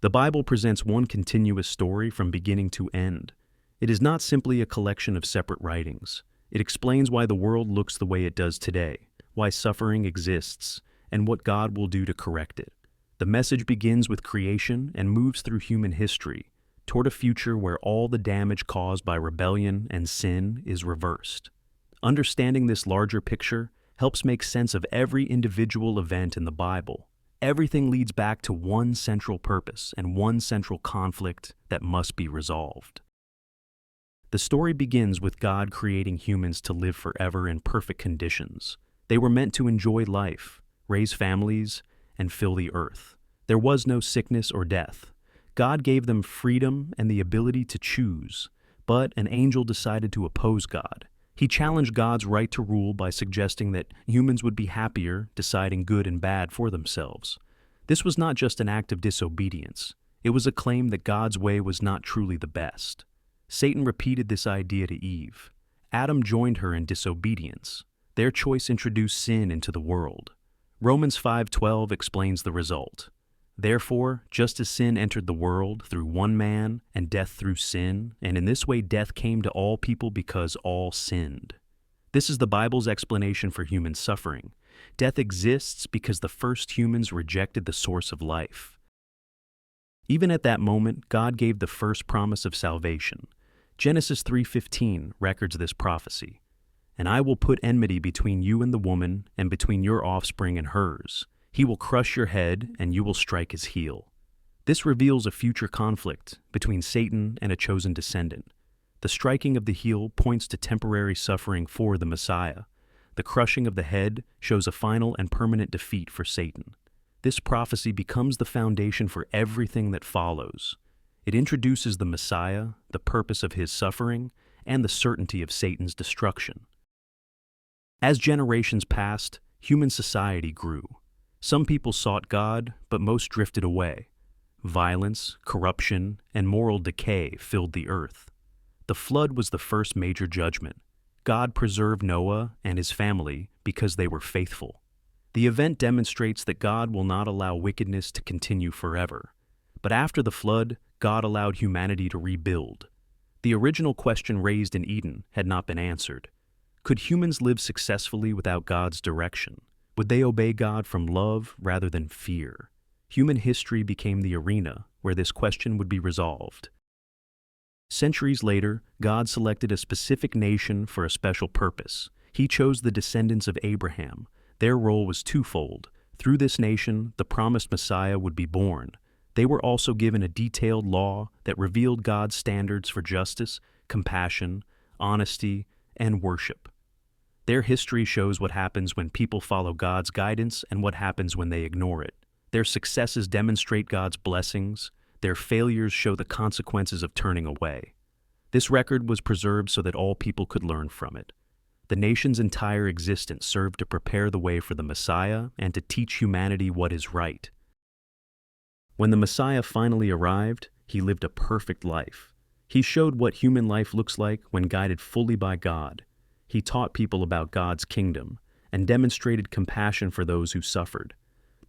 The Bible presents one continuous story from beginning to end. It is not simply a collection of separate writings. It explains why the world looks the way it does today, why suffering exists, and what God will do to correct it. The message begins with creation and moves through human history, toward a future where all the damage caused by rebellion and sin is reversed. Understanding this larger picture helps make sense of every individual event in the Bible. Everything leads back to one central purpose and one central conflict that must be resolved. The story begins with God creating humans to live forever in perfect conditions. They were meant to enjoy life, raise families, and fill the earth. There was no sickness or death. God gave them freedom and the ability to choose, but an angel decided to oppose God. He challenged God's right to rule by suggesting that humans would be happier deciding good and bad for themselves. This was not just an act of disobedience. It was a claim that God's way was not truly the best. Satan repeated this idea to Eve. Adam joined her in disobedience. Their choice introduced sin into the world. Romans 5:12 explains the result. Therefore, just as sin entered the world through one man and death through sin, and in this way death came to all people because all sinned. This is the Bible's explanation for human suffering. Death exists because the first humans rejected the source of life. Even at that moment, God gave the first promise of salvation. Genesis 3:15 records this prophecy. And I will put enmity between you and the woman, and between your offspring and hers. He will crush your head, and you will strike his heel. This reveals a future conflict between Satan and a chosen descendant. The striking of the heel points to temporary suffering for the Messiah. The crushing of the head shows a final and permanent defeat for Satan. This prophecy becomes the foundation for everything that follows. It introduces the Messiah, the purpose of his suffering, and the certainty of Satan's destruction. As generations passed, human society grew. Some people sought God, but most drifted away. Violence, corruption, and moral decay filled the earth. The flood was the first major judgment. God preserved Noah and his family because they were faithful. The event demonstrates that God will not allow wickedness to continue forever. But after the flood, God allowed humanity to rebuild. The original question raised in Eden had not been answered. Could humans live successfully without God's direction? Would they obey God from love rather than fear? Human history became the arena where this question would be resolved. Centuries later, God selected a specific nation for a special purpose. He chose the descendants of Abraham. Their role was twofold. Through this nation, the promised Messiah would be born. They were also given a detailed law that revealed God's standards for justice, compassion, honesty, and worship. Their history shows what happens when people follow God's guidance and what happens when they ignore it. Their successes demonstrate God's blessings. Their failures show the consequences of turning away. This record was preserved so that all people could learn from it. The nation's entire existence served to prepare the way for the Messiah and to teach humanity what is right. When the Messiah finally arrived, he lived a perfect life. He showed what human life looks like when guided fully by God. He taught people about God's kingdom and demonstrated compassion for those who suffered.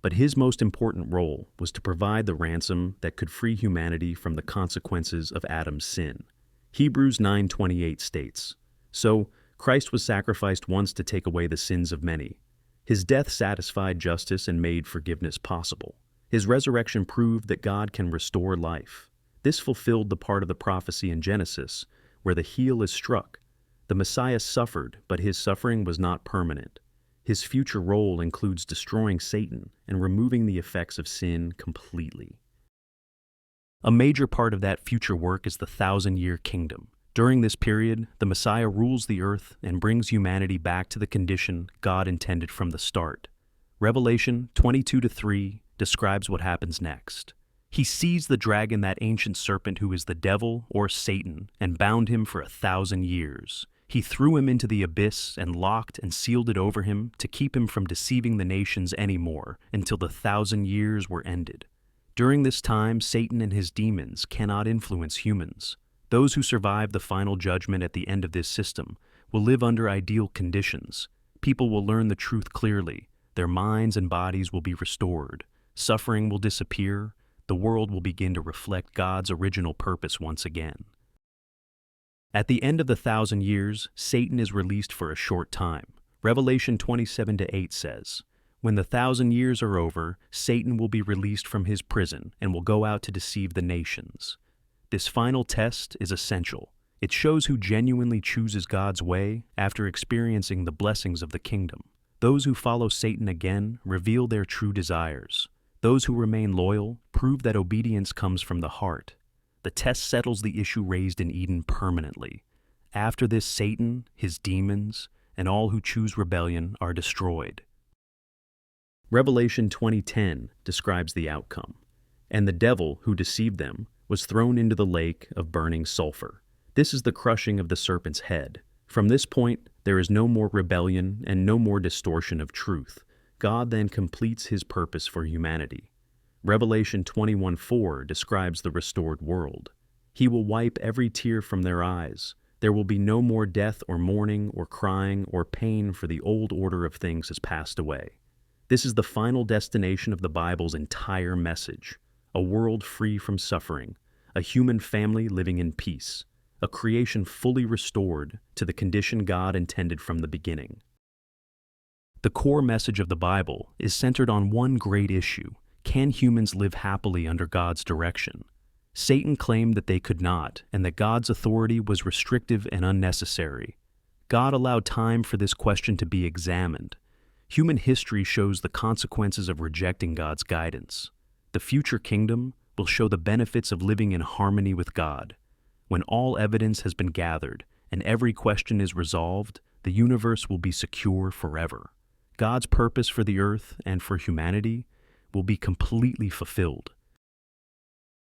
But his most important role was to provide the ransom that could free humanity from the consequences of Adam's sin. Hebrews 9:28 states, "So Christ was sacrificed once to take away the sins of many. His death satisfied justice and made forgiveness possible. His resurrection proved that God can restore life. This fulfilled the part of the prophecy in Genesis where the heel is struck. The Messiah suffered, but his suffering was not permanent. His future role includes destroying Satan and removing the effects of sin completely. A major part of that future work is the 1,000-year kingdom. During this period, the Messiah rules the earth and brings humanity back to the condition God intended from the start. Revelation 22-3 describes what happens next. He seized the dragon, that ancient serpent who is the devil or Satan, and bound him for 1,000 years. He threw him into the abyss and locked and sealed it over him to keep him from deceiving the nations anymore until the 1,000 years were ended. During this time, Satan and his demons cannot influence humans. Those who survive the final judgment at the end of this system will live under ideal conditions. People will learn the truth clearly. Their minds and bodies will be restored. Suffering will disappear. the world will begin to reflect God's original purpose once again. At the end of the 1,000 years, Satan is released for a short time. Revelation 27:8 says, "When the 1,000 years are over, Satan will be released from his prison and will go out to deceive the nations." This final test is essential. It shows who genuinely chooses God's way after experiencing the blessings of the kingdom. Those who follow Satan again reveal their true desires. Those who remain loyal prove that obedience comes from the heart. The test settles the issue raised in Eden permanently. After this, Satan, his demons, and all who choose rebellion are destroyed. Revelation 20:10 describes the outcome. "And the devil, who deceived them, was thrown into the lake of burning sulfur. This is the crushing of the serpent's head. From this point, there is no more rebellion and no more distortion of truth. God then completes his purpose for humanity." Revelation 21:4 describes the restored world. "He will wipe every tear from their eyes. There will be no more death or mourning or crying or pain, for the old order of things has passed away." This is the final destination of the Bible's entire message. A world free from suffering, a human family living in peace, a creation fully restored to the condition God intended from the beginning. The core message of the Bible is centered on one great issue: can humans live happily under God's direction? Satan claimed that they could not, and that God's authority was restrictive and unnecessary. God allowed time for this question to be examined. Human history shows the consequences of rejecting God's guidance. The future kingdom will show the benefits of living in harmony with God. When all evidence has been gathered and every question is resolved, the universe will be secure forever. God's purpose for the earth and for humanity will be completely fulfilled.